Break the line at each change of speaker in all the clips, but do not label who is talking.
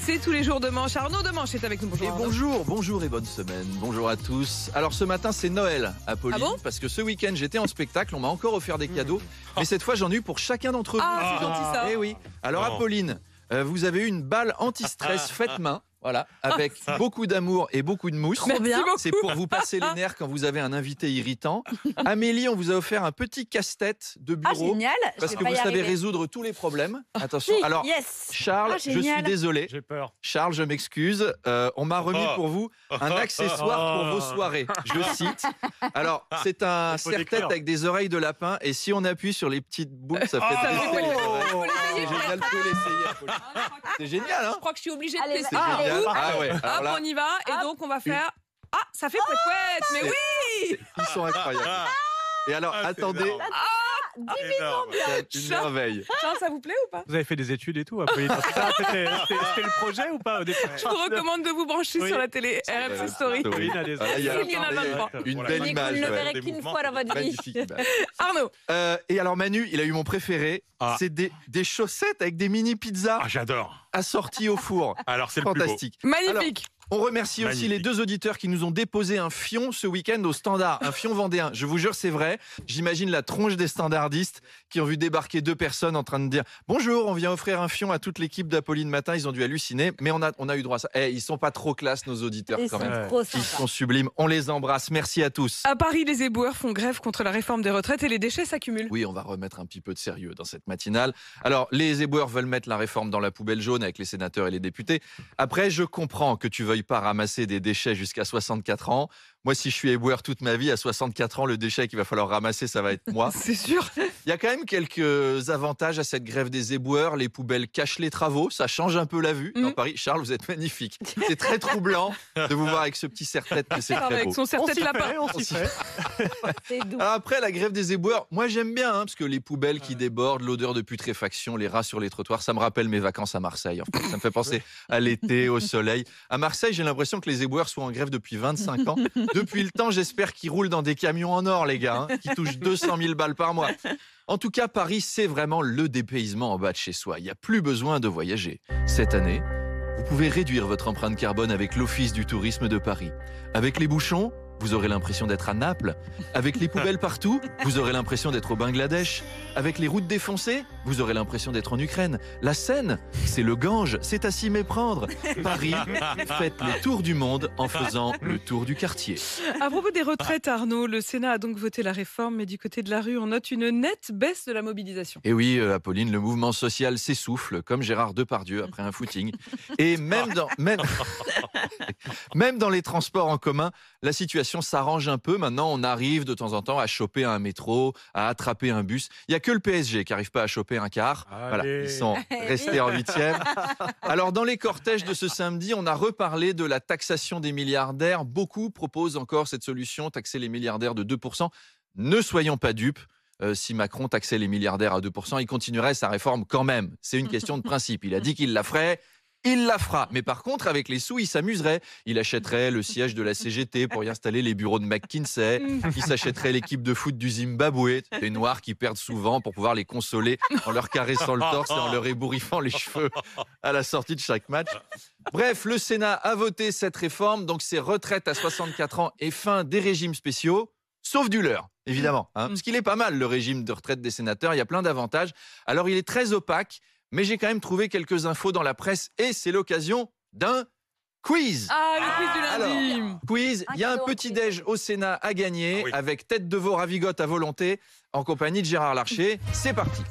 c'est tous les jours de Manche. Arnaud de Manche est avec nous. Bonjour.
Et bonjour et bonne semaine. Bonjour à tous. Alors ce matin c'est Noël à Pauline, parce que ce week-end j'étais en spectacle, on m'a encore offert des cadeaux, mais cette fois j'en ai eu pour chacun d'entre vous.
Ah, c'est gentil ça.
Eh oui. Alors Apolline, vous avez eu une balle anti-stress faite main. Voilà, avec beaucoup d'amour et beaucoup de mousse.
Merci beaucoup.
C'est pour vous passer les nerfs quand vous avez un invité irritant. Amélie, on vous a offert un petit casse-tête de bureau.
Génial.
Parce que vous savez résoudre tous les problèmes. Attention.
Oui,
Alors,
yes.
Charles, je suis désolé.
J'ai peur.
Charles, je m'excuse. On m'a remis pour vous un accessoire pour vos soirées. Je cite. Alors, c'est un serre-tête avec des oreilles de lapin. Et si on appuie sur les petites boules, ça fait des oreilles. C'est génial, vous pouvez l'essayer, Apolline. C'est génial, hein?
Je crois que je suis obligée de
Allez,
tester.
vas-y.
Génial. Ah ouais.
Hop,
Alors là,
on y va. Et donc, on va faire... Ah, ça fait pouet-pouet. Mais oui.
ils sont incroyables. Et alors, attendez, c'est une merveille.
Charles, ça vous plaît ou pas?
Vous avez fait des études et tout, Apolline. C'était le projet ou pas au départ?
Je vous recommande de vous brancher
Oui.
sur la télé RMC Story.
Apolline a des-
Ah, il y a
Céline Alban.
une belle
Vous
image.
ne le
ouais.
verrez qu'une fois dans votre vie.
Magnifique image.
Arnaud.
Et alors Manu, il a eu mon préféré.
Ah.
C'est des chaussettes avec des mini pizzas
Ah, j'adore.
assorties au four.
Alors, c'est le plus beau.
Fantastique.
Magnifique.
On remercie aussi
Magnifique.
les deux auditeurs qui nous ont déposé un fion ce week-end au Standard, un fion vendéen. Je vous jure, c'est vrai. J'imagine la tronche des standardistes qui ont vu débarquer deux personnes en train de dire « Bonjour, on vient offrir un fion à toute l'équipe d'Apolline Matin ». Ils ont dû halluciner, mais on a eu droit à ça. Ils sont pas trop classe, nos auditeurs,
Ils
quand
sont
même.
trop
Ils
sympas.
sont sublimes. On les embrasse. Merci à tous.
À Paris, les éboueurs font grève contre la réforme des retraites et les déchets s'accumulent.
Oui, on va remettre un petit peu de sérieux dans cette matinale. Alors, les éboueurs veulent mettre la réforme dans la poubelle jaune avec les sénateurs et les députés. Après, je comprends que tu veuilles pas ramasser des déchets jusqu'à 64 ans. Moi, si je suis éboueur toute ma vie, à 64 ans, le déchet qu'il va falloir ramasser, ça va être moi.
C'est sûr.
Il y a quand même quelques avantages à cette grève des éboueurs. Les poubelles cachent les travaux, ça change un peu la vue. Dans Paris, Charles, vous êtes magnifique. C'est très troublant de vous voir avec ce petit serre-tête, mais c'est
Charles
très
avec
beau.
son serre-tête lapin.
On s'y fait.
C'est doux.
Alors après, la grève des éboueurs, moi j'aime bien, parce que les poubelles qui débordent, l'odeur de putréfaction, les rats sur les trottoirs, ça me rappelle mes vacances à Marseille. En fait. Ça me fait penser à l'été, au soleil. À Marseille, j'ai l'impression que les éboueurs sont en grève depuis 25 ans. Depuis le temps, j'espère qu'ils roulent dans des camions en or, les gars, qui touchent 200 000 balles par mois. En tout cas, Paris, c'est vraiment le dépaysement en bas de chez soi. Il n'y a plus besoin de voyager. Cette année, vous pouvez réduire votre empreinte carbone avec l'Office du tourisme de Paris. Avec les bouchons, vous aurez l'impression d'être à Naples. Avec les poubelles partout, vous aurez l'impression d'être au Bangladesh. Avec les routes défoncées, vous aurez l'impression d'être en Ukraine. La Seine, c'est le Gange, c'est à s'y méprendre. Paris, faites le tour du monde en faisant le tour du quartier.
À propos des retraites, Arnaud, le Sénat a donc voté la réforme, mais du côté de la rue, on note une nette baisse de la mobilisation.
Et oui, Apolline, le mouvement social s'essouffle, comme Gérard Depardieu après un footing. Et même dans les transports en commun, la situation s'arrange un peu. Maintenant, on arrive de temps en temps à choper un métro, à attraper un bus. Il n'y a que le PSG qui n'arrive pas à choper un car. Voilà, ils sont restés en 8e. Alors, dans les cortèges de ce samedi, on a reparlé de la taxation des milliardaires. Beaucoup proposent encore cette solution, taxer les milliardaires de 2%. Ne soyons pas dupes. Si Macron taxait les milliardaires à 2%, il continuerait sa réforme quand même. C'est une question de principe. Il a dit qu'il la ferait. Il la fera. Mais par contre, avec les sous, il s'amuserait. Il achèterait le siège de la CGT pour y installer les bureaux de McKinsey. Il s'achèterait l'équipe de foot du Zimbabwe. Les Noirs qui perdent souvent pour pouvoir les consoler en leur caressant le torse et en leur ébouriffant les cheveux à la sortie de chaque match. Bref, le Sénat a voté cette réforme. Donc, c'est retraite à 64 ans et fin des régimes spéciaux. Sauf du leur, évidemment. Parce qu'il est pas mal, le régime de retraite des sénateurs. Il y a plein d'avantages. Alors, il est très opaque. Mais j'ai quand même trouvé quelques infos dans la presse et c'est l'occasion d'un quiz.
Ah, le quiz du lundi.
Quiz, il y a un petit-déj au Sénat à gagner avec tête de veau ravigote à volonté en compagnie de Gérard Larcher. C'est parti.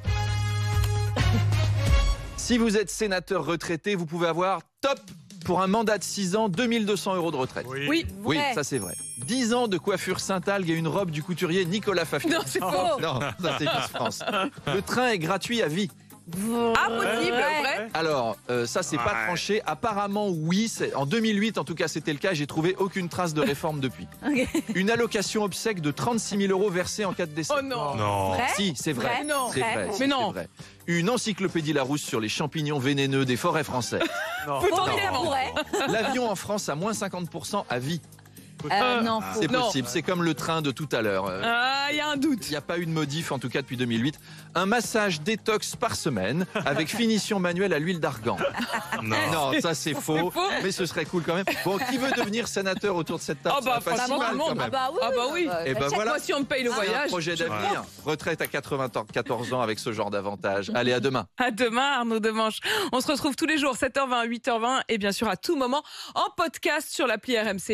Si vous êtes sénateur retraité, vous pouvez avoir top pour un mandat de 6 ans, 2200 € de retraite.
Oui.
Oui, ça c'est vrai. 10 ans de coiffure Saint-Algue et une robe du couturier Nicolas Fafiot.
Non, c'est faux.
Non, ça c'est Miss France. Le train est gratuit à vie.
Ah, possible, vrai.
Alors, ça, c'est pas tranché. Apparemment, oui. En 2008, en tout cas, c'était le cas. J'ai trouvé aucune trace de réforme depuis. Une allocation obsèque de 36 000 € versée en cas de décès.
Oh non.
Non.
Vrai
Si, c'est vrai.
Vrai
Non.
C'est vrai.
Mais
c'est
non.
vrai. Une encyclopédie Larousse sur les champignons vénéneux des forêts françaises.
Non.
Faut
Bon,
tenter
on
avant.
pourrait.
L'avion en France à moins 50% à vie.
Non,
C'est
Non.
possible, c'est comme le train de tout à l'heure.
Ah, il y a un doute.
Il n'y a pas eu de modif, en tout cas depuis 2008. Un massage détox par semaine avec finition manuelle à l'huile d'argan. Non, ça c'est faux,
faux.
mais ce serait cool quand même. Bon, qui veut devenir sénateur autour de cette table?
Oh bah,
Ça va pas si
franchement,
mal,
tout le
quand
monde.
même.
bah oui.
Ah bah oui.
Et ben voilà.
Moi, si on me paye le
C'est un
voyage.
projet d'avenir. Retraite à 94 ans avec ce genre d'avantages. Allez, à demain.
À demain, Arnaud Demanche. On se retrouve tous les jours, 7h20, 8h20 et bien sûr à tout moment en podcast sur l'appli RMC.